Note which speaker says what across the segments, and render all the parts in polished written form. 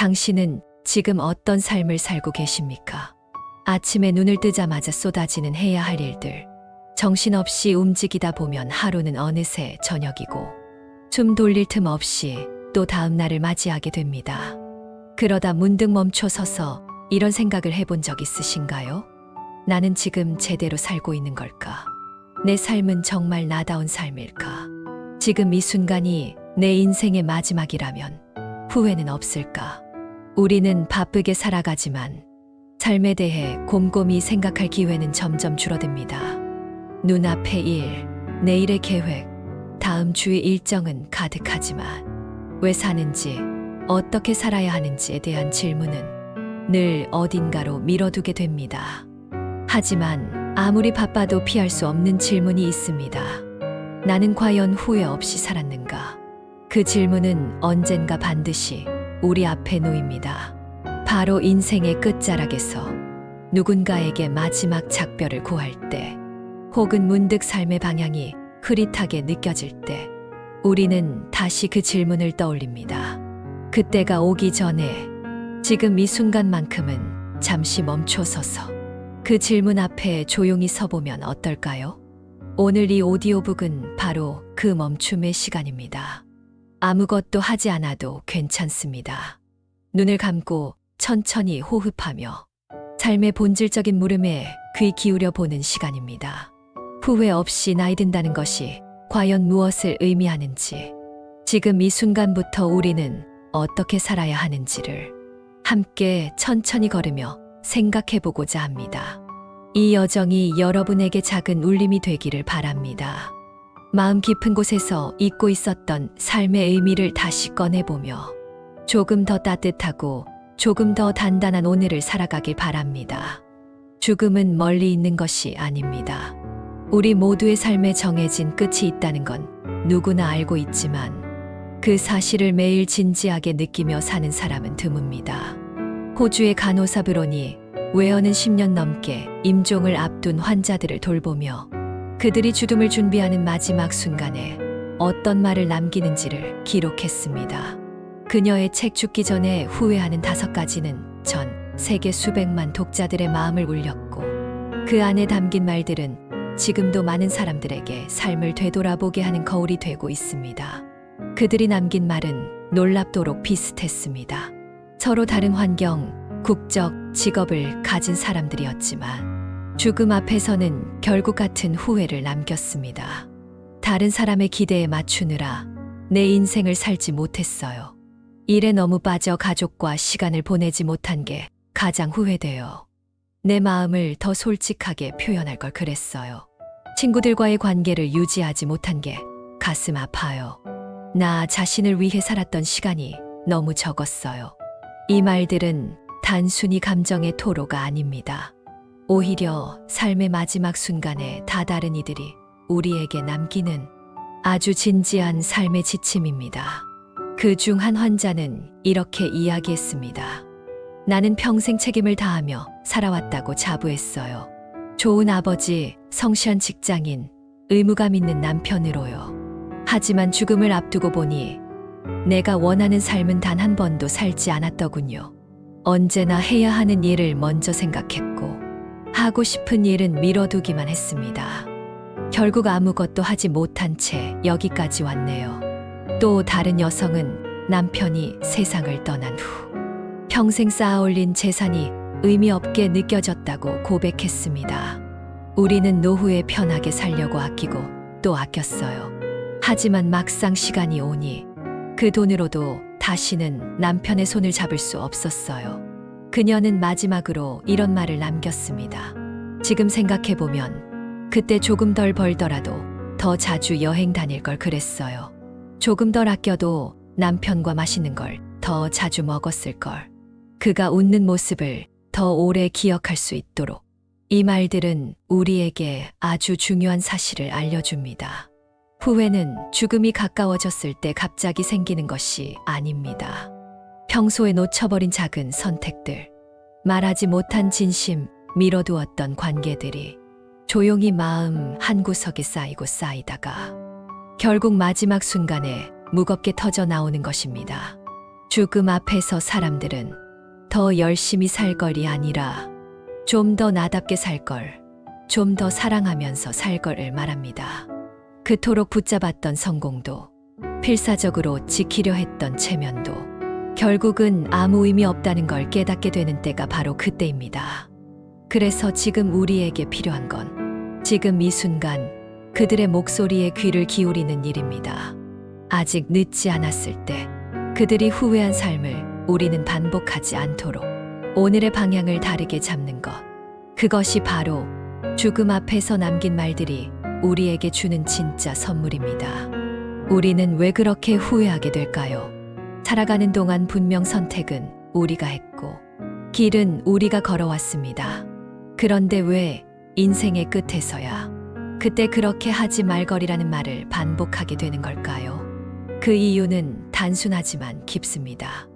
Speaker 1: 당신은 지금 어떤 삶을 살고 계십니까? 아침에 눈을 뜨자마자 쏟아지는 해야 할 일들. 정신없이 움직이다 보면 하루는 어느새 저녁이고 숨 돌릴 틈 없이 또 다음 날을 맞이하게 됩니다. 그러다 문득 멈춰 서서 이런 생각을 해본 적 있으신가요? 나는 지금 제대로 살고 있는 걸까? 내 삶은 정말 나다운 삶일까? 지금 이 순간이 내 인생의 마지막이라면 후회는 없을까? 우리는 바쁘게 살아가지만 삶에 대해 곰곰이 생각할 기회는 점점 줄어듭니다. 눈앞의 일, 내일의 계획, 다음 주의 일정은 가득하지만 왜 사는지, 어떻게 살아야 하는지에 대한 질문은 늘 어딘가로 미뤄두게 됩니다. 하지만 아무리 바빠도 피할 수 없는 질문이 있습니다. 나는 과연 후회 없이 살았는가? 그 질문은 언젠가 반드시 우리 앞에 놓입니다. 바로 인생의 끝자락에서 누군가에게 마지막 작별을 고할 때, 혹은 문득 삶의 방향이 흐릿하게 느껴질 때, 우리는 다시 그 질문을 떠올립니다. 그때가 오기 전에 지금 이 순간만큼은 잠시 멈춰서서 그 질문 앞에 조용히 서보면 어떨까요? 오늘 이 오디오북은 바로 그 멈춤의 시간입니다. 아무것도 하지 않아도 괜찮습니다. 눈을 감고 천천히 호흡하며 삶의 본질적인 물음에 귀 기울여 보는 시간입니다. 후회 없이 나이 든다는 것이 과연 무엇을 의미하는지, 지금 이 순간부터 우리는 어떻게 살아야 하는지를 함께 천천히 걸으며 생각해 보고자 합니다. 이 여정이 여러분에게 작은 울림이 되기를 바랍니다. 마음 깊은 곳에서 잊고 있었던 삶의 의미를 다시 꺼내보며 조금 더 따뜻하고 조금 더 단단한 오늘을 살아가길 바랍니다. 죽음은 멀리 있는 것이 아닙니다. 우리 모두의 삶에 정해진 끝이 있다는 건 누구나 알고 있지만 그 사실을 매일 진지하게 느끼며 사는 사람은 드뭅니다. 호주의 간호사 브론이 웨어는 10년 넘게 임종을 앞둔 환자들을 돌보며 그들이 죽음을 준비하는 마지막 순간에 어떤 말을 남기는지를 기록했습니다. 그녀의 책 죽기 전에 후회하는 5가지는 전 세계 수백만 독자들의 마음을 울렸고, 그 안에 담긴 말들은 지금도 많은 사람들에게 삶을 되돌아보게 하는 거울이 되고 있습니다. 그들이 남긴 말은 놀랍도록 비슷했습니다. 서로 다른 환경, 국적, 직업을 가진 사람들이었지만 죽음 앞에서는 결국 같은 후회를 남겼습니다. 다른 사람의 기대에 맞추느라 내 인생을 살지 못했어요. 일에 너무 빠져 가족과 시간을 보내지 못한 게 가장 후회돼요. 내 마음을 더 솔직하게 표현할 걸 그랬어요. 친구들과의 관계를 유지하지 못한 게 가슴 아파요. 나 자신을 위해 살았던 시간이 너무 적었어요. 이 말들은 단순히 감정의 토로가 아닙니다. 오히려 삶의 마지막 순간에 다다른 이들이 우리에게 남기는 아주 진지한 삶의 지침입니다. 그 중 한 환자는 이렇게 이야기했습니다. 나는 평생 책임을 다하며 살아왔다고 자부했어요. 좋은 아버지, 성실한 직장인, 의무감 있는 남편으로요. 하지만 죽음을 앞두고 보니 내가 원하는 삶은 단 한 번도 살지 않았더군요. 언제나 해야 하는 일을 먼저 생각했고 하고 싶은 일은 미뤄두기만 했습니다. 결국 아무것도 하지 못한 채 여기까지 왔네요. 또 다른 여성은 남편이 세상을 떠난 후 평생 쌓아올린 재산이 의미 없게 느껴졌다고 고백했습니다. 우리는 노후에 편하게 살려고 아끼고 또 아꼈어요. 하지만 막상 시간이 오니 그 돈으로도 다시는 남편의 손을 잡을 수 없었어요. 그녀는 마지막으로 이런 말을 남겼습니다. 지금 생각해보면 그때 조금 덜 벌더라도 더 자주 여행 다닐 걸 그랬어요. 조금 덜 아껴도 남편과 맛있는 걸 더 자주 먹었을 걸. 그가 웃는 모습을 더 오래 기억할 수 있도록. 이 말들은 우리에게 아주 중요한 사실을 알려줍니다. 후회는 죽음이 가까워졌을 때 갑자기 생기는 것이 아닙니다. 평소에 놓쳐버린 작은 선택들, 말하지 못한 진심, 미뤄두었던 관계들이 조용히 마음 한구석에 쌓이고 쌓이다가 결국 마지막 순간에 무겁게 터져 나오는 것입니다. 죽음 앞에서 사람들은 더 열심히 살 걸이 아니라 좀 더 나답게 살 걸, 좀 더 사랑하면서 살 걸을 말합니다. 그토록 붙잡았던 성공도, 필사적으로 지키려 했던 체면도 결국은 아무 의미 없다는 걸 깨닫게 되는 때가 바로 그때입니다. 그래서 지금 우리에게 필요한 건 지금 이 순간 그들의 목소리에 귀를 기울이는 일입니다. 아직 늦지 않았을 때 그들이 후회한 삶을 우리는 반복하지 않도록 오늘의 방향을 다르게 잡는 것. 그것이 바로 죽음 앞에서 남긴 말들이 우리에게 주는 진짜 선물입니다. 우리는 왜 그렇게 후회하게 될까요? 살아가는 동안 분명 선택은 우리가 했고 길은 우리가 걸어왔습니다. 그런데 왜 인생의 끝에서야 그때 그렇게 하지 말거리라는 말을 반복하게 되는 걸까요? 그 이유는 단순하지만 깊습니다.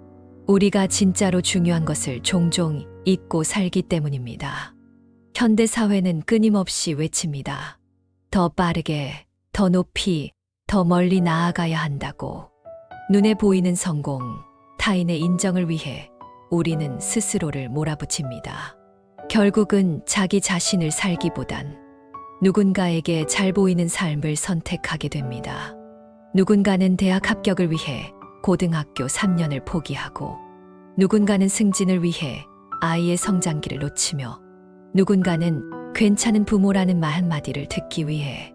Speaker 1: 우리가 진짜로 중요한 것을 종종 잊고 살기 때문입니다. 현대 사회는 끊임없이 외칩니다. 더 빠르게, 더 높이, 더 멀리 나아가야 한다고. 눈에 보이는 성공, 타인의 인정을 위해 우리는 스스로를 몰아붙입니다. 결국은 자기 자신을 살기보단 누군가에게 잘 보이는 삶을 선택하게 됩니다. 누군가는 대학 합격을 위해 고등학교 3년을 포기하고, 누군가는 승진을 위해 아이의 성장기를 놓치며, 누군가는 괜찮은 부모라는 말 한마디를 듣기 위해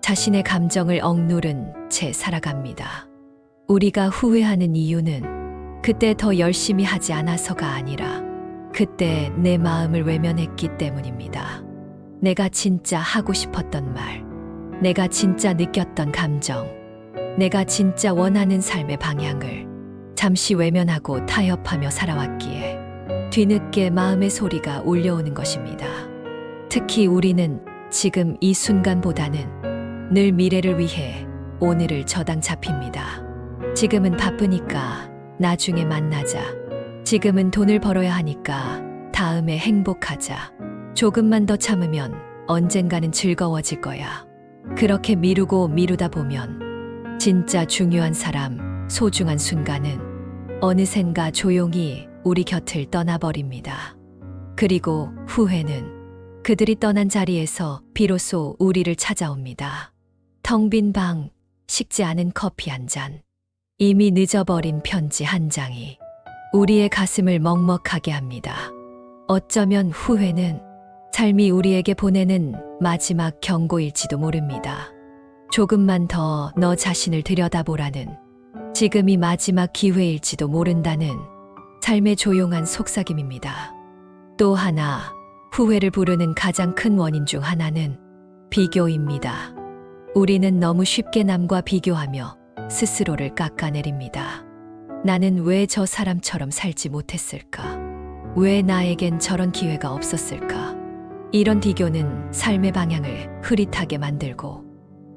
Speaker 1: 자신의 감정을 억누른 채 살아갑니다. 우리가 후회하는 이유는 그때 더 열심히 하지 않아서가 아니라 그때 내 마음을 외면했기 때문입니다. 내가 진짜 하고 싶었던 말, 내가 진짜 느꼈던 감정, 내가 진짜 원하는 삶의 방향을 잠시 외면하고 타협하며 살아왔기에 뒤늦게 마음의 소리가 울려오는 것입니다. 특히 우리는 지금 이 순간보다는 늘 미래를 위해 오늘을 저당 잡힙니다. 지금은 바쁘니까 나중에 만나자. 지금은 돈을 벌어야 하니까 다음에 행복하자. 조금만 더 참으면 언젠가는 즐거워질 거야. 그렇게 미루고 미루다 보면 진짜 중요한 사람, 소중한 순간은 어느샌가 조용히 우리 곁을 떠나버립니다. 그리고 후회는 그들이 떠난 자리에서 비로소 우리를 찾아옵니다. 텅 빈 방, 식지 않은 커피 한 잔, 이미 늦어버린 편지 한 장이 우리의 가슴을 먹먹하게 합니다. 어쩌면 후회는 삶이 우리에게 보내는 마지막 경고일지도 모릅니다. 조금만 더 너 자신을 들여다보라는, 지금이 마지막 기회일지도 모른다는 삶의 조용한 속삭임입니다. 또 하나, 후회를 부르는 가장 큰 원인 중 하나는 비교입니다. 우리는 너무 쉽게 남과 비교하며 스스로를 깎아내립니다. 나는 왜 저 사람처럼 살지 못했을까? 왜 나에겐 저런 기회가 없었을까? 이런 비교는 삶의 방향을 흐릿하게 만들고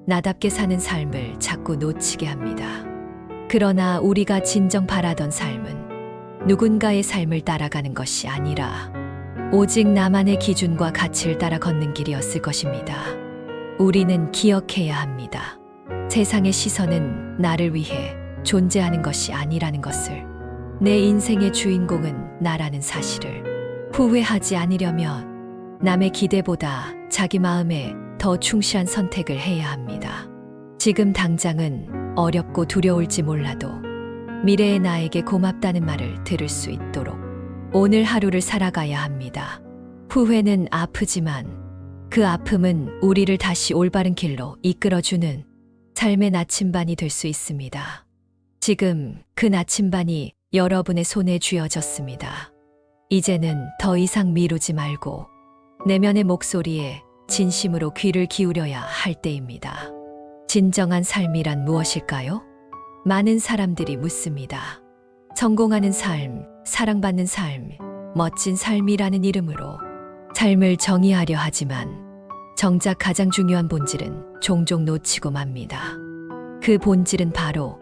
Speaker 1: 나답게 사는 삶을 자꾸 놓치게 합니다. 그러나 우리가 진정 바라던 삶은 누군가의 삶을 따라가는 것이 아니라 오직 나만의 기준과 가치를 따라 걷는 길이었을 것입니다. 우리는 기억해야 합니다. 세상의 시선은 나를 위해 존재하는 것이 아니라는 것을, 내 인생의 주인공은 나라는 사실을. 후회하지 않으려면 남의 기대보다 자기 마음에 더 충실한 선택을 해야 합니다. 지금 당장은 어렵고 두려울지 몰라도 미래의 나에게 고맙다는 말을 들을 수 있도록 오늘 하루를 살아가야 합니다. 후회는 아프지만 그 아픔은 우리를 다시 올바른 길로 이끌어주는 삶의 나침반이 될 수 있습니다. 지금 그 나침반이 여러분의 손에 쥐어졌습니다. 이제는 더 이상 미루지 말고 내면의 목소리에 진심으로 귀를 기울여야 할 때입니다. 진정한 삶이란 무엇일까요? 많은 사람들이 묻습니다. 성공하는 삶, 사랑받는 삶, 멋진 삶이라는 이름으로 삶을 정의하려 하지만 정작 가장 중요한 본질은 종종 놓치고 맙니다. 그 본질은 바로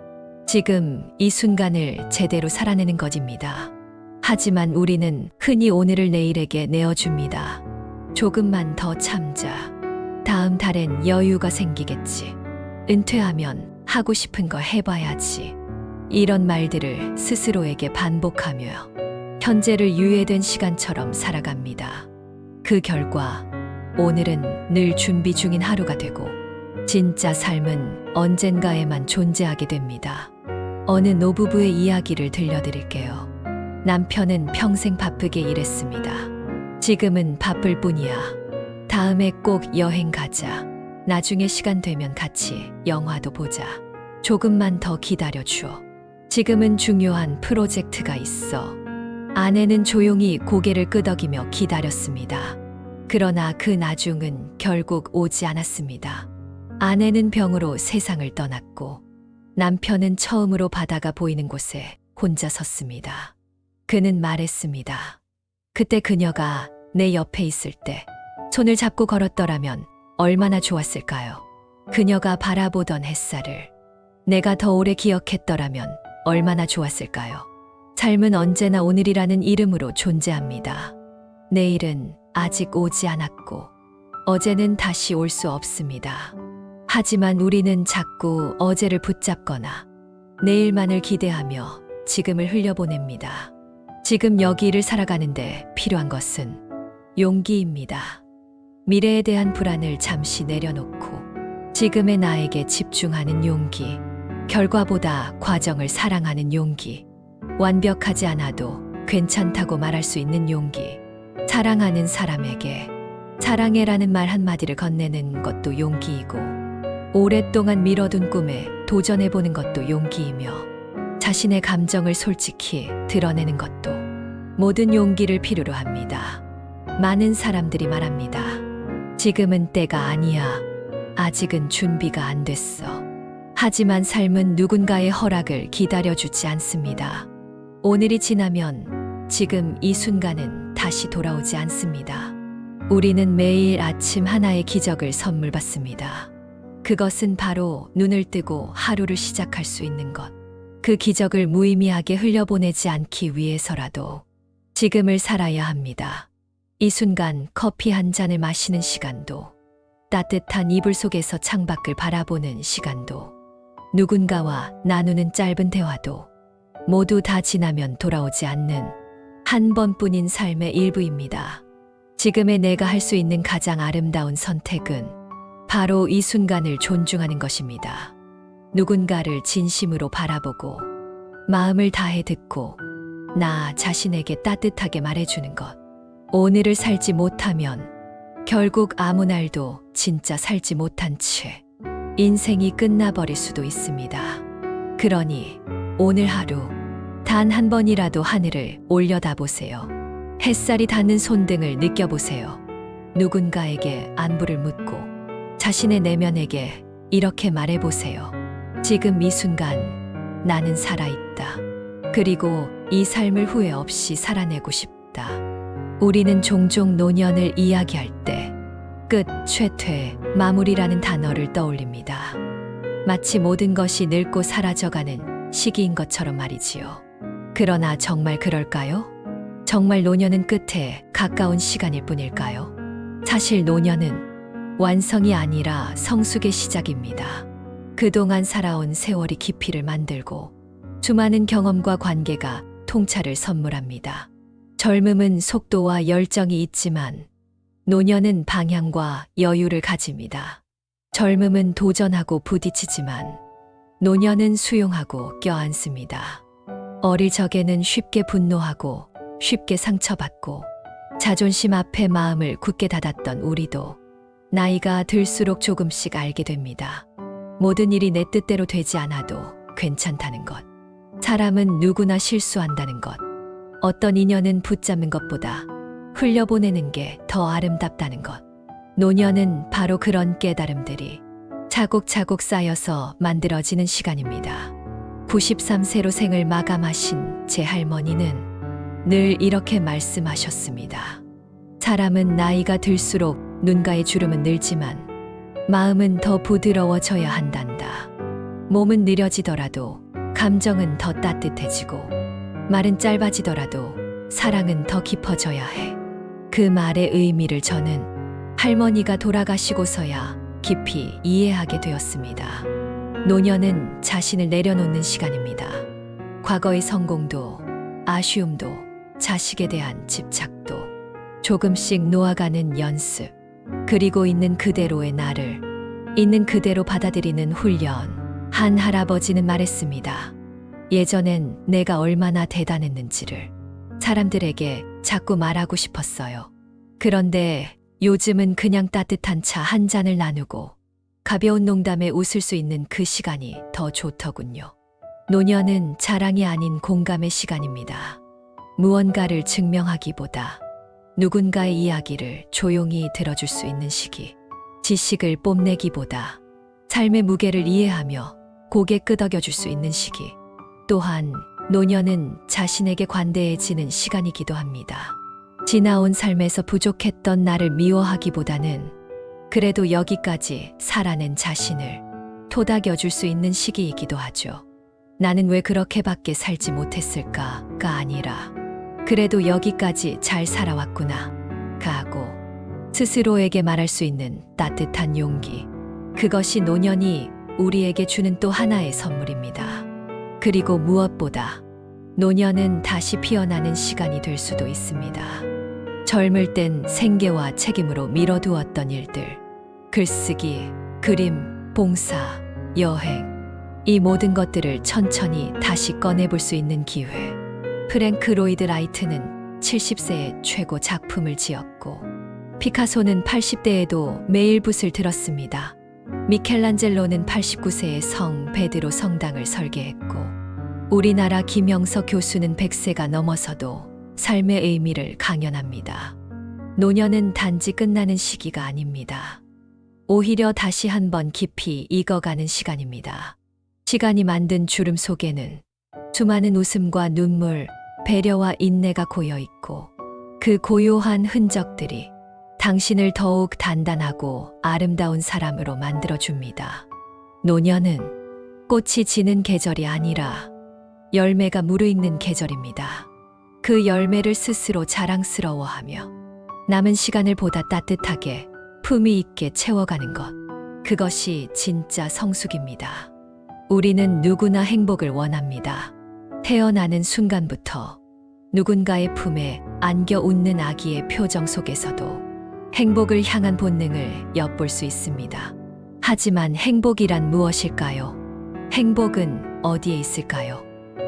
Speaker 1: 지금 이 순간을 제대로 살아내는 것입니다. 하지만 우리는 흔히 오늘을 내일에게 내어줍니다. 조금만 더 참자. 다음 달엔 여유가 생기겠지. 은퇴하면 하고 싶은 거 해봐야지. 이런 말들을 스스로에게 반복하며 현재를 유예된 시간처럼 살아갑니다. 그 결과 오늘은 늘 준비 중인 하루가 되고 진짜 삶은 언젠가에만 존재하게 됩니다. 어느 노부부의 이야기를 들려드릴게요. 남편은 평생 바쁘게 일했습니다. 지금은 바쁠 뿐이야. 다음에 꼭 여행 가자. 나중에 시간 되면 같이 영화도 보자. 조금만 더 기다려줘. 지금은 중요한 프로젝트가 있어. 아내는 조용히 고개를 끄덕이며 기다렸습니다. 그러나 그 나중은 결국 오지 않았습니다. 아내는 병으로 세상을 떠났고 남편은 처음으로 바다가 보이는 곳에 혼자 섰습니다. 그는 말했습니다. 그때 그녀가 내 옆에 있을 때 손을 잡고 걸었더라면 얼마나 좋았을까요? 그녀가 바라보던 햇살을 내가 더 오래 기억했더라면 얼마나 좋았을까요? 삶은 언제나 오늘이라는 이름으로 존재합니다. 내일은 아직 오지 않았고 어제는 다시 올 수 없습니다. 하지만 우리는 자꾸 어제를 붙잡거나 내일만을 기대하며 지금을 흘려보냅니다. 지금 여기를 살아가는데 필요한 것은 용기입니다. 미래에 대한 불안을 잠시 내려놓고 지금의 나에게 집중하는 용기, 결과보다 과정을 사랑하는 용기, 완벽하지 않아도 괜찮다고 말할 수 있는 용기, 사랑하는 사람에게 사랑해라는 말 한마디를 건네는 것도 용기이고 오랫동안 미뤄둔 꿈에 도전해보는 것도 용기이며 자신의 감정을 솔직히 드러내는 것도 모든 용기를 필요로 합니다. 많은 사람들이 말합니다. 지금은 때가 아니야. 아직은 준비가 안 됐어. 하지만 삶은 누군가의 허락을 기다려주지 않습니다. 오늘이 지나면 지금 이 순간은 다시 돌아오지 않습니다. 우리는 매일 아침 하나의 기적을 선물 받습니다. 그것은 바로 눈을 뜨고 하루를 시작할 수 있는 것. 그 기적을 무의미하게 흘려보내지 않기 위해서라도 지금을 살아야 합니다. 이 순간 커피 한 잔을 마시는 시간도, 따뜻한 이불 속에서 창밖을 바라보는 시간도, 누군가와 나누는 짧은 대화도 모두 다 지나면 돌아오지 않는 한 번뿐인 삶의 일부입니다. 지금의 내가 할 수 있는 가장 아름다운 선택은 바로 이 순간을 존중하는 것입니다. 누군가를 진심으로 바라보고 마음을 다해 듣고 나 자신에게 따뜻하게 말해주는 것. 오늘을 살지 못하면 결국 아무 날도 진짜 살지 못한 채 인생이 끝나버릴 수도 있습니다. 그러니 오늘 하루 단 한 번이라도 하늘을 올려다보세요. 햇살이 닿는 손등을 느껴보세요. 누군가에게 안부를 묻고 자신의 내면에게 이렇게 말해보세요. 지금 이 순간 나는 살아있다. 그리고 이 삶을 후회 없이 살아내고 싶다. 우리는 종종 노년을 이야기할 때 끝, 쇠퇴, 마무리라는 단어를 떠올립니다. 마치 모든 것이 늙고 사라져가는 시기인 것처럼 말이지요. 그러나 정말 그럴까요? 정말 노년은 끝에 가까운 시간일 뿐일까요? 사실 노년은 완성이 아니라 성숙의 시작입니다. 그동안 살아온 세월이 깊이를 만들고 수많은 경험과 관계가 통찰을 선물합니다. 젊음은 속도와 열정이 있지만 노년은 방향과 여유를 가집니다. 젊음은 도전하고 부딪히지만 노년은 수용하고 껴안습니다. 어릴 적에는 쉽게 분노하고 쉽게 상처받고 자존심 앞에 마음을 굳게 닫았던 우리도 나이가 들수록 조금씩 알게 됩니다. 모든 일이 내 뜻대로 되지 않아도 괜찮다는 것. 사람은 누구나 실수한다는 것. 어떤 인연은 붙잡는 것보다 흘려보내는 게 더 아름답다는 것. 노년은 바로 그런 깨달음들이 차곡차곡 쌓여서 만들어지는 시간입니다. 93세로 생을 마감하신 제 할머니는 늘 이렇게 말씀하셨습니다. 사람은 나이가 들수록 눈가의 주름은 늘지만 마음은 더 부드러워져야 한단다. 몸은 느려지더라도 감정은 더 따뜻해지고 말은 짧아지더라도 사랑은 더 깊어져야 해. 그 말의 의미를 저는 할머니가 돌아가시고서야 깊이 이해하게 되었습니다. 노년은 자신을 내려놓는 시간입니다. 과거의 성공도, 아쉬움도, 자식에 대한 집착도, 조금씩 놓아가는 연습, 그리고 있는 그대로의 나를, 있는 그대로 받아들이는 훈련. 한 할아버지는 말했습니다. 예전엔 내가 얼마나 대단했는지를 사람들에게 자꾸 말하고 싶었어요. 그런데 요즘은 그냥 따뜻한 차 한 잔을 나누고 가벼운 농담에 웃을 수 있는 그 시간이 더 좋더군요. 노년은 자랑이 아닌 공감의 시간입니다. 무언가를 증명하기보다 누군가의 이야기를 조용히 들어줄 수 있는 시기. 지식을 뽐내기보다 삶의 무게를 이해하며 고개 끄덕여줄 수 있는 시기. 또한 노년은 자신에게 관대해지는 시간이기도 합니다. 지나온 삶에서 부족했던 나를 미워하기보다는 그래도 여기까지 살아낸 자신을 토닥여줄 수 있는 시기이기도 하죠. 나는 왜 그렇게밖에 살지 못했을까가 아니라 그래도 여기까지 잘 살아왔구나 가고 스스로에게 말할 수 있는 따뜻한 용기. 그것이 노년이 우리에게 주는 또 하나의 선물입니다. 그리고 무엇보다 노년은 다시 피어나는 시간이 될 수도 있습니다. 젊을 땐 생계와 책임으로 미뤄두었던 일들, 글쓰기, 그림, 봉사, 여행, 이 모든 것들을 천천히 다시 꺼내볼 수 있는 기회. 프랭크 로이드 라이트는 70세에 최고 작품을 지었고 피카소는 80대에도 매일 붓을 들었습니다. 미켈란젤로는 89세에 성 베드로 성당을 설계했고 우리나라 김영석 교수는 100세가 넘어서도 삶의 의미를 강연합니다. 노년은 단지 끝나는 시기가 아닙니다. 오히려 다시 한번 깊이 익어가는 시간입니다. 시간이 만든 주름 속에는 수많은 웃음과 눈물, 배려와 인내가 고여 있고 그 고요한 흔적들이 당신을 더욱 단단하고 아름다운 사람으로 만들어줍니다. 노년은 꽃이 지는 계절이 아니라 열매가 무르익는 계절입니다. 그 열매를 스스로 자랑스러워하며 남은 시간을 보다 따뜻하게 품위 있게 채워가는 것. 그것이 진짜 성숙입니다. 우리는 누구나 행복을 원합니다. 태어나는 순간부터 누군가의 품에 안겨 웃는 아기의 표정 속에서도 행복을 향한 본능을 엿볼 수 있습니다. 하지만 행복이란 무엇일까요? 행복은 어디에 있을까요?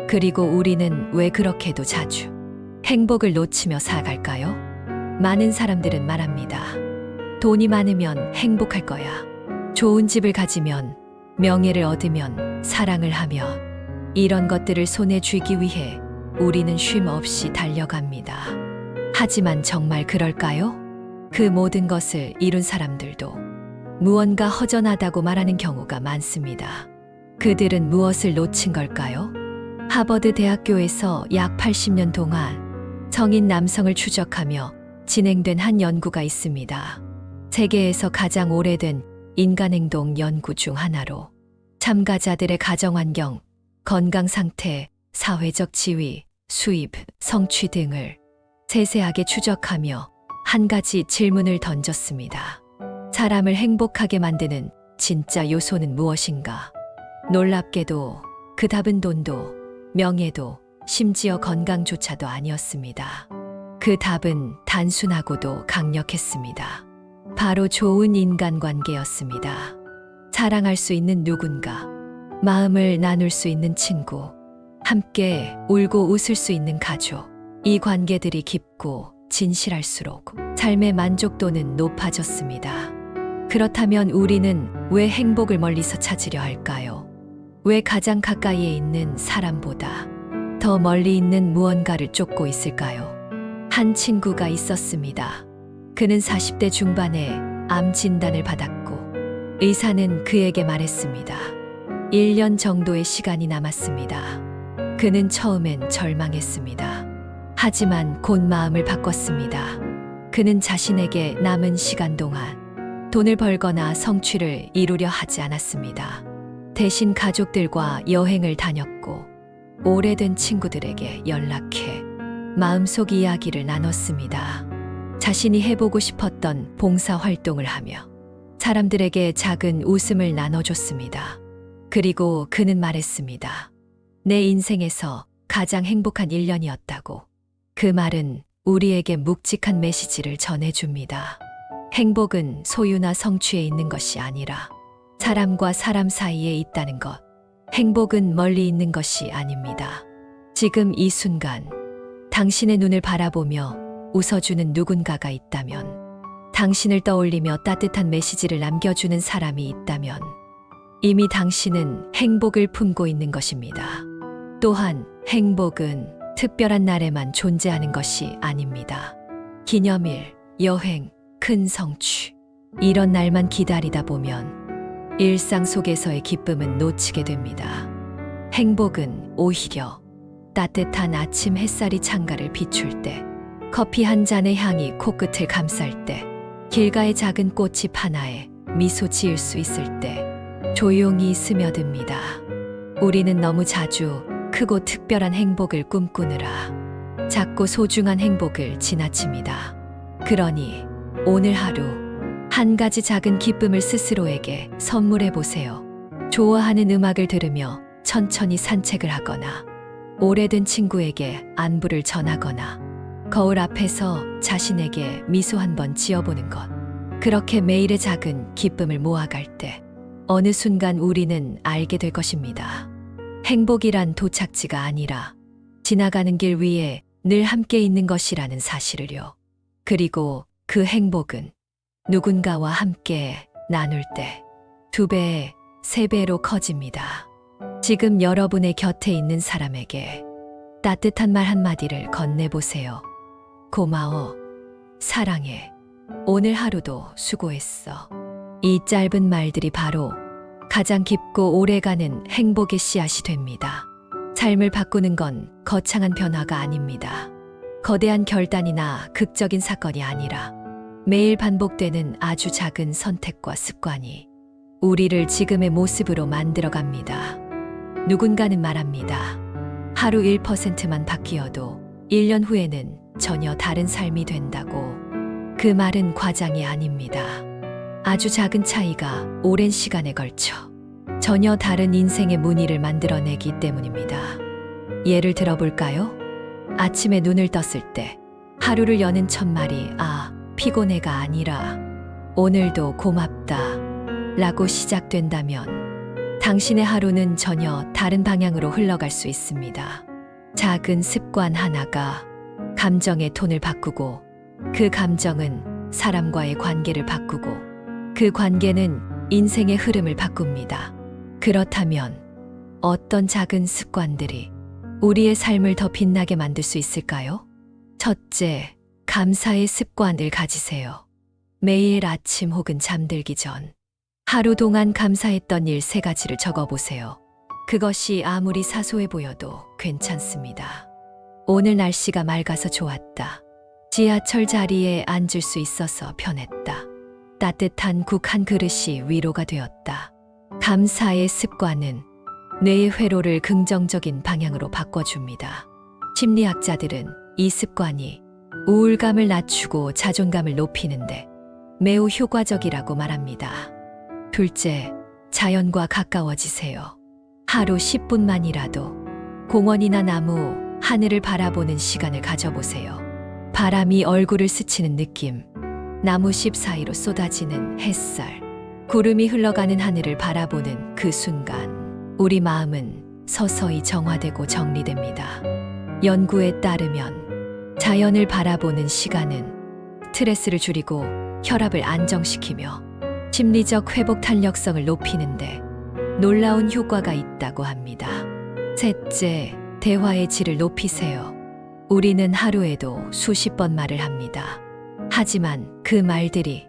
Speaker 1: 그리고 우리는 왜 그렇게도 자주 행복을 놓치며 살아갈까요? 많은 사람들은 말합니다. 돈이 많으면 행복할 거야. 좋은 집을 가지면, 명예를 얻으면, 사랑을 하면 이런 것들을 손에 쥐기 위해 우리는 쉼 없이 달려갑니다. 하지만 정말 그럴까요? 그 모든 것을 이룬 사람들도 무언가 허전하다고 말하는 경우가 많습니다. 그들은 무엇을 놓친 걸까요? 하버드 대학교에서 약 80년 동안 성인 남성을 추적하며 진행된 한 연구가 있습니다. 세계에서 가장 오래된 인간행동 연구 중 하나로 참가자들의 가정환경, 건강 상태, 사회적 지위, 수입, 성취 등을 세세하게 추적하며 한 가지 질문을 던졌습니다. 사람을 행복하게 만드는 진짜 요소는 무엇인가? 놀랍게도 그 답은 돈도, 명예도, 심지어 건강조차도 아니었습니다. 그 답은 단순하고도 강력했습니다. 바로 좋은 인간관계였습니다. 사랑할 수 있는 누군가, 마음을 나눌 수 있는 친구, 함께 울고 웃을 수 있는 가족. 이 관계들이 깊고 진실할수록 삶의 만족도는 높아졌습니다. 그렇다면 우리는 왜 행복을 멀리서 찾으려 할까요? 왜 가장 가까이에 있는 사람보다 더 멀리 있는 무언가를 쫓고 있을까요? 한 친구가 있었습니다. 그는 40대 중반에 암 진단을 받았고 의사는 그에게 말했습니다. 1년 정도의 시간이 남았습니다. 그는 처음엔 절망했습니다. 하지만 곧 마음을 바꿨습니다. 그는 자신에게 남은 시간 동안 돈을 벌거나 성취를 이루려 하지 않았습니다. 대신 가족들과 여행을 다녔고 오래된 친구들에게 연락해 마음속 이야기를 나눴습니다. 자신이 해보고 싶었던 봉사 활동을 하며 사람들에게 작은 웃음을 나눠줬습니다. 그리고 그는 말했습니다. 내 인생에서 가장 행복한 1년이었다고. 그 말은 우리에게 묵직한 메시지를 전해줍니다. 행복은 소유나 성취에 있는 것이 아니라 사람과 사람 사이에 있다는 것. 행복은 멀리 있는 것이 아닙니다. 지금 이 순간 당신의 눈을 바라보며 웃어주는 누군가가 있다면, 당신을 떠올리며 따뜻한 메시지를 남겨주는 사람이 있다면 이미 당신은 행복을 품고 있는 것입니다. 또한 행복은 특별한 날에만 존재하는 것이 아닙니다. 기념일, 여행, 큰 성취, 이런 날만 기다리다 보면 일상 속에서의 기쁨은 놓치게 됩니다. 행복은 오히려 따뜻한 아침 햇살이 창가를 비출 때, 커피 한 잔의 향이 코끝을 감쌀 때, 길가의 작은 꽃잎 하나에 미소 지을 수 있을 때 조용히 스며듭니다. 우리는 너무 자주 크고 특별한 행복을 꿈꾸느라 작고 소중한 행복을 지나칩니다. 그러니 오늘 하루 한 가지 작은 기쁨을 스스로에게 선물해 보세요. 좋아하는 음악을 들으며 천천히 산책을 하거나, 오래된 친구에게 안부를 전하거나, 거울 앞에서 자신에게 미소 한번 지어보는 것. 그렇게 매일의 작은 기쁨을 모아갈 때 어느 순간 우리는 알게 될 것입니다. 행복이란 도착지가 아니라 지나가는 길 위에 늘 함께 있는 것이라는 사실을요. 그리고 그 행복은 누군가와 함께 나눌 때 2배, 3배로 커집니다. 지금 여러분의 곁에 있는 사람에게 따뜻한 말 한마디를 건네보세요. 고마워. 사랑해. 오늘 하루도 수고했어. 이 짧은 말들이 바로 가장 깊고 오래가는 행복의 씨앗이 됩니다. 삶을 바꾸는 건 거창한 변화가 아닙니다. 거대한 결단이나 극적인 사건이 아니라 매일 반복되는 아주 작은 선택과 습관이 우리를 지금의 모습으로 만들어갑니다. 누군가는 말합니다. 하루 1%만 바뀌어도 1년 후에는 전혀 다른 삶이 된다고. 그 말은 과장이 아닙니다. 아주 작은 차이가 오랜 시간에 걸쳐 전혀 다른 인생의 무늬를 만들어내기 때문입니다. 예를 들어볼까요? 아침에 눈을 떴을 때 하루를 여는 첫말이 피곤해가 아니라 오늘도 고맙다 라고 시작된다면 당신의 하루는 전혀 다른 방향으로 흘러갈 수 있습니다. 작은 습관 하나가 감정의 톤을 바꾸고, 그 감정은 사람과의 관계를 바꾸고, 그 관계는 인생의 흐름을 바꿉니다. 그렇다면 어떤 작은 습관들이 우리의 삶을 더 빛나게 만들 수 있을까요? 첫째, 감사의 습관을 가지세요. 매일 아침 혹은 잠들기 전 하루 동안 감사했던 일 3가지를 적어보세요. 그것이 아무리 사소해 보여도 괜찮습니다. 오늘 날씨가 맑아서 좋았다. 지하철 자리에 앉을 수 있어서 편했다. 따뜻한 국 한 그릇이 위로가 되었다. 감사의 습관은 뇌의 회로를 긍정적인 방향으로 바꿔줍니다. 심리학자들은 이 습관이 우울감을 낮추고 자존감을 높이는데 매우 효과적이라고 말합니다. 둘째, 자연과 가까워지세요. 하루 10분만이라도 공원이나 나무, 하늘을 바라보는 시간을 가져보세요. 바람이 얼굴을 스치는 느낌, 나무잎 사이로 쏟아지는 햇살, 구름이 흘러가는 하늘을 바라보는 그 순간 우리 마음은 서서히 정화되고 정리됩니다. 연구에 따르면 자연을 바라보는 시간은 스트레스를 줄이고 혈압을 안정시키며 심리적 회복 탄력성을 높이는데 놀라운 효과가 있다고 합니다. 셋째, 대화의 질을 높이세요. 우리는 하루에도 수십 번 말을 합니다. 하지만 그 말들이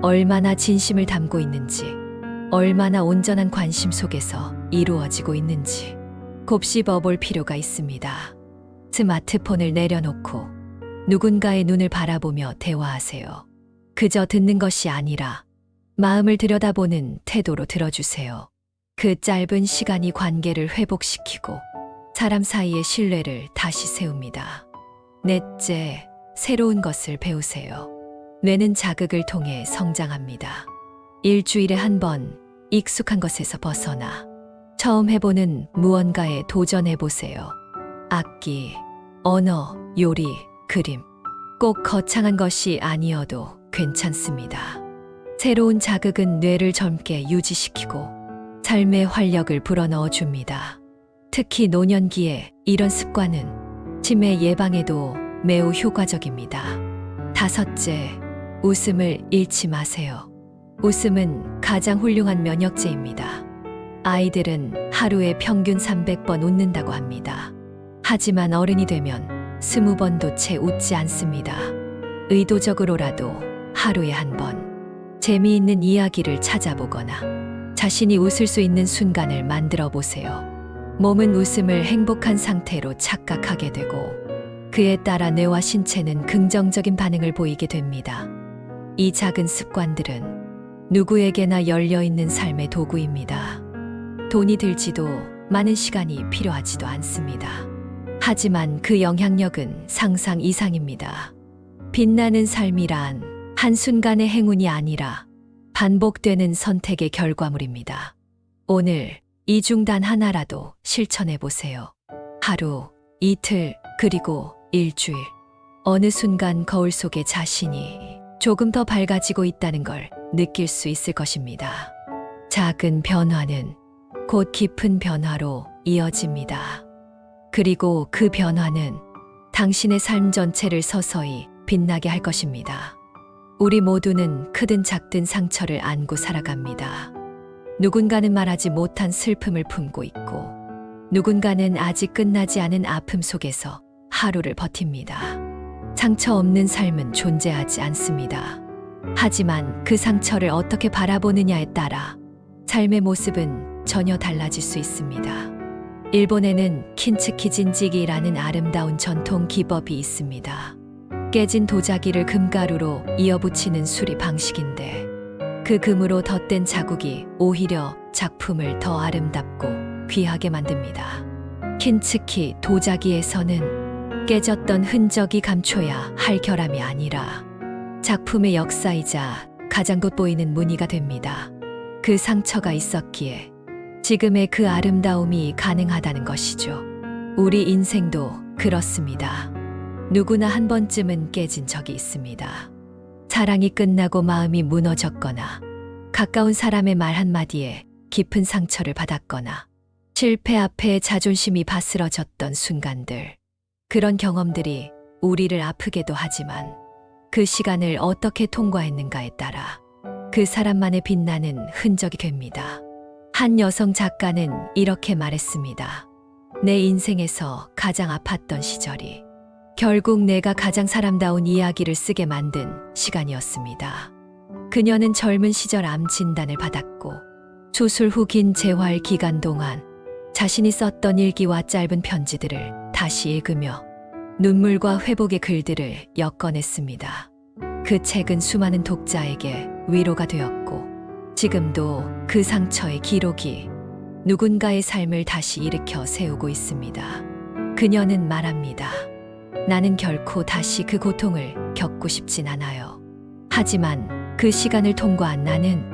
Speaker 1: 얼마나 진심을 담고 있는지, 얼마나 온전한 관심 속에서 이루어지고 있는지 곱씹어 볼 필요가 있습니다. 스마트폰을 내려놓고 누군가의 눈을 바라보며 대화하세요. 그저 듣는 것이 아니라 마음을 들여다보는 태도로 들어주세요. 그 짧은 시간이 관계를 회복시키고 사람 사이의 신뢰를 다시 세웁니다. 넷째, 새로운 것을 배우세요. 뇌는 자극을 통해 성장합니다. 일주일에 한 번 익숙한 것에서 벗어나 처음 해보는 무언가에 도전해보세요. 악기, 언어, 요리, 그림. 꼭 거창한 것이 아니어도 괜찮습니다. 새로운 자극은 뇌를 젊게 유지시키고 삶의 활력을 불어넣어 줍니다. 특히 노년기에 이런 습관은 치매 예방에도 매우 효과적입니다. 다섯째, 웃음을 잃지 마세요. 웃음은 가장 훌륭한 면역제입니다. 아이들은 하루에 평균 300번 웃는다고 합니다. 하지만 어른이 되면 20번도 채 웃지 않습니다. 의도적으로라도 하루에 한 번 재미있는 이야기를 찾아보거나 자신이 웃을 수 있는 순간을 만들어 보세요. 몸은 웃음을 행복한 상태로 착각하게 되고 그에 따라 뇌와 신체는 긍정적인 반응을 보이게 됩니다. 이 작은 습관들은 누구에게나 열려있는 삶의 도구입니다. 돈이 들지도 많은 시간이 필요하지도 않습니다. 하지만 그 영향력은 상상 이상입니다. 빛나는 삶이란 한순간의 행운이 아니라 반복되는 선택의 결과물입니다. 오늘 이 중 단 하나라도 실천해 보세요. 하루, 이틀, 그리고 일주일. 어느 순간 거울 속의 자신이 조금 더 밝아지고 있다는 걸 느낄 수 있을 것입니다. 작은 변화는 곧 깊은 변화로 이어집니다. 그리고 그 변화는 당신의 삶 전체를 서서히 빛나게 할 것입니다. 우리 모두는 크든 작든 상처를 안고 살아갑니다. 누군가는 말하지 못한 슬픔을 품고 있고, 누군가는 아직 끝나지 않은 아픔 속에서 하루를 버팁니다. 상처 없는 삶은 존재하지 않습니다. 하지만 그 상처를 어떻게 바라보느냐에 따라 삶의 모습은 전혀 달라질 수 있습니다. 일본에는 킨츠키진지기라는 아름다운 전통 기법이 있습니다. 깨진 도자기를 금가루로 이어붙이는 수리 방식인데 그 금으로 덧댄 자국이 오히려 작품을 더 아름답고 귀하게 만듭니다. 킨츠키 도자기에서는 깨졌던 흔적이 감춰야 할 결함이 아니라 작품의 역사이자 가장 돋보이는 무늬가 됩니다. 그 상처가 있었기에 지금의 그 아름다움이 가능하다는 것이죠. 우리 인생도 그렇습니다. 누구나 한 번쯤은 깨진 적이 있습니다. 사랑이 끝나고 마음이 무너졌거나 가까운 사람의 말 한마디에 깊은 상처를 받았거나 실패 앞에 자존심이 바스러졌던 순간들. 그런 경험들이 우리를 아프게도 하지만 그 시간을 어떻게 통과했는가에 따라 그 사람만의 빛나는 흔적이 됩니다. 한 여성 작가는 이렇게 말했습니다. 내 인생에서 가장 아팠던 시절이 결국 내가 가장 사람다운 이야기를 쓰게 만든 시간이었습니다. 그녀는 젊은 시절 암 진단을 받았고 수술 후 긴 재활 기간 동안 자신이 썼던 일기와 짧은 편지들을 다시 읽으며 눈물과 회복의 글들을 엮어냈습니다. 그 책은 수많은 독자에게 위로가 되었고 지금도 그 상처의 기록이 누군가의 삶을 다시 일으켜 세우고 있습니다. 그녀는 말합니다. 나는 결코 다시 그 고통을 겪고 싶진 않아요. 하지만 그 시간을 통과한 나는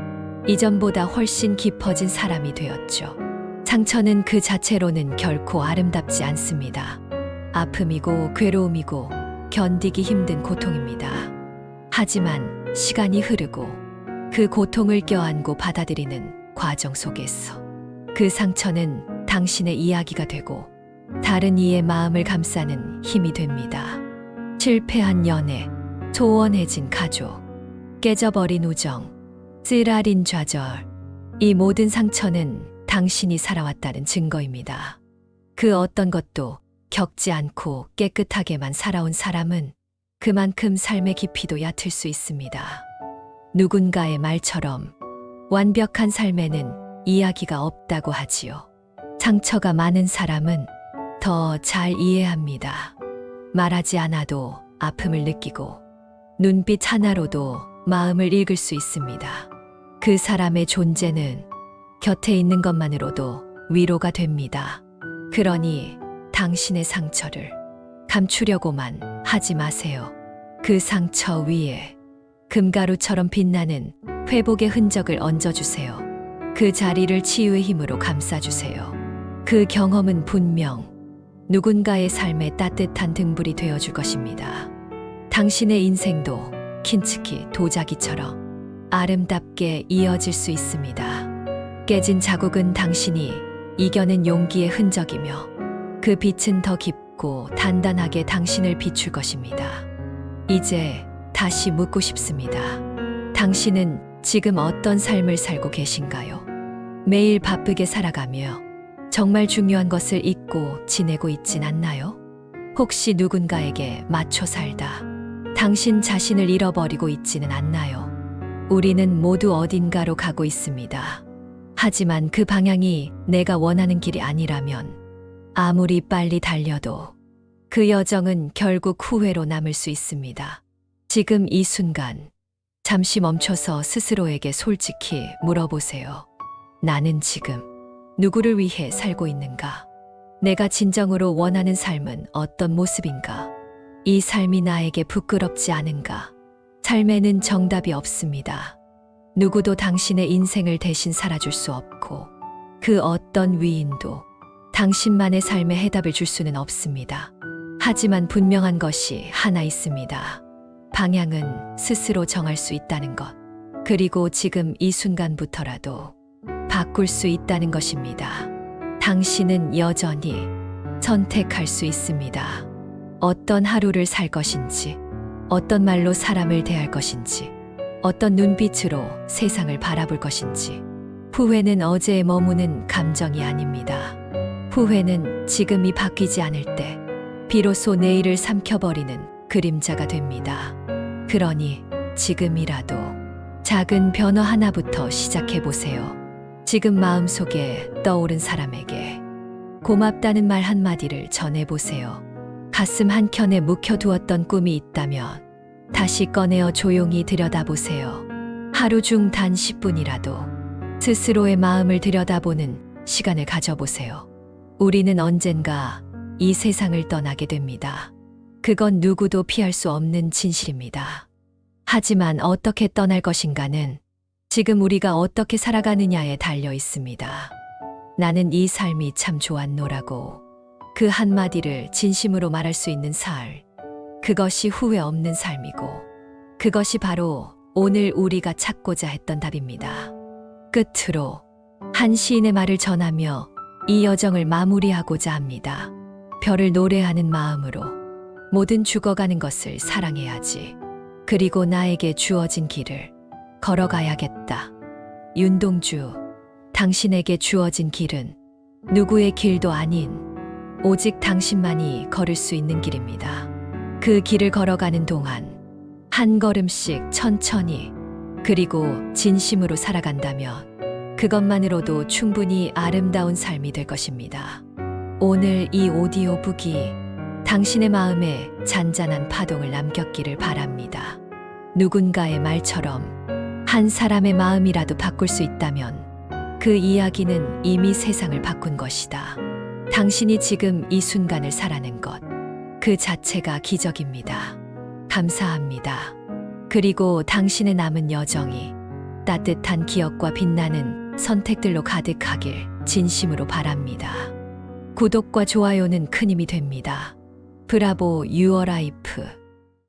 Speaker 1: 이전보다 훨씬 깊어진 사람이 되었죠. 상처는 그 자체로는 결코 아름답지 않습니다. 아픔이고 괴로움이고 견디기 힘든 고통입니다. 하지만 시간이 흐르고 그 고통을 껴안고 받아들이는 과정 속에서 그 상처는 당신의 이야기가 되고 다른 이의 마음을 감싸는 힘이 됩니다. 실패한 연애, 소원해진 가족, 깨져버린 우정, 쓰라린 좌절. 이 모든 상처는 당신이 살아왔다는 증거입니다. 그 어떤 것도 겪지 않고 깨끗하게만 살아온 사람은 그만큼 삶의 깊이도 얕을 수 있습니다. 누군가의 말처럼 완벽한 삶에는 이야기가 없다고 하지요. 상처가 많은 사람은 더 잘 이해합니다. 말하지 않아도 아픔을 느끼고 눈빛 하나로도 마음을 읽을 수 있습니다. 그 사람의 존재는 곁에 있는 것만으로도 위로가 됩니다. 그러니 당신의 상처를 감추려고만 하지 마세요. 그 상처 위에 금가루처럼 빛나는 회복의 흔적을 얹어주세요. 그 자리를 치유의 힘으로 감싸주세요. 그 경험은 분명 누군가의 삶에 따뜻한 등불이 되어줄 것입니다. 당신의 인생도 킨츠키 도자기처럼 아름답게 이어질 수 있습니다. 깨진 자국은 당신이 이겨낸 용기의 흔적이며 그 빛은 더 깊고 단단하게 당신을 비출 것입니다. 이제 다시 묻고 싶습니다. 당신은 지금 어떤 삶을 살고 계신가요? 매일 바쁘게 살아가며 정말 중요한 것을 잊고 지내고 있진 않나요? 혹시 누군가에게 맞춰 살다 당신 자신을 잃어버리고 있지는 않나요? 우리는 모두 어딘가로 가고 있습니다. 하지만 그 방향이 내가 원하는 길이 아니라면 아무리 빨리 달려도 그 여정은 결국 후회로 남을 수 있습니다. 지금 이 순간 잠시 멈춰서 스스로에게 솔직히 물어보세요. 나는 지금 누구를 위해 살고 있는가? 내가 진정으로 원하는 삶은 어떤 모습인가? 이 삶이 나에게 부끄럽지 않은가? 삶에는 정답이 없습니다. 누구도 당신의 인생을 대신 살아줄 수 없고 그 어떤 위인도 당신만의 삶에 해답을 줄 수는 없습니다. 하지만 분명한 것이 하나 있습니다. 방향은 스스로 정할 수 있다는 것. 그리고 지금 이 순간부터라도 바꿀 수 있다는 것입니다. 당신은 여전히 선택할 수 있습니다. 어떤 하루를 살 것인지, 어떤 말로 사람을 대할 것인지, 어떤 눈빛으로 세상을 바라볼 것인지. 후회는 어제에 머무는 감정이 아닙니다. 후회는 지금이 바뀌지 않을 때 비로소 내일을 삼켜버리는 그림자가 됩니다. 그러니 지금이라도 작은 변화 하나부터 시작해보세요. 지금 마음속에 떠오른 사람에게 고맙다는 말 한마디를 전해보세요. 가슴 한켠에 묵혀두었던 꿈이 있다면 다시 꺼내어 조용히 들여다보세요. 하루 중 단 10분이라도 스스로의 마음을 들여다보는 시간을 가져보세요. 우리는 언젠가 이 세상을 떠나게 됩니다. 그건 누구도 피할 수 없는 진실입니다. 하지만 어떻게 떠날 것인가는 지금 우리가 어떻게 살아가느냐에 달려 있습니다. 나는 이 삶이 참 좋았노라고 그 한마디를 진심으로 말할 수 있는 살, 그것이 후회 없는 삶이고 그것이 바로 오늘 우리가 찾고자 했던 답입니다. 끝으로 한 시인의 말을 전하며 이 여정을 마무리하고자 합니다. 별을 노래하는 마음으로 모든 죽어가는 것을 사랑해야지. 그리고 나에게 주어진 길을 걸어가야겠다. 윤동주, 당신에게 주어진 길은 누구의 길도 아닌 오직 당신만이 걸을 수 있는 길입니다. 그 길을 걸어가는 동안 한 걸음씩 천천히 그리고 진심으로 살아간다면 그것만으로도 충분히 아름다운 삶이 될 것입니다. 오늘 이 오디오북이 당신의 마음에 잔잔한 파동을 남겼기를 바랍니다. 누군가의 말처럼 한 사람의 마음이라도 바꿀 수 있다면 그 이야기는 이미 세상을 바꾼 것이다. 당신이 지금 이 순간을 살아낸 것, 그 자체가 기적입니다. 감사합니다. 그리고 당신의 남은 여정이 따뜻한 기억과 빛나는 선택들로 가득하길 진심으로 바랍니다. 구독과 좋아요는 큰 힘이 됩니다. 브라보 유어 라이프.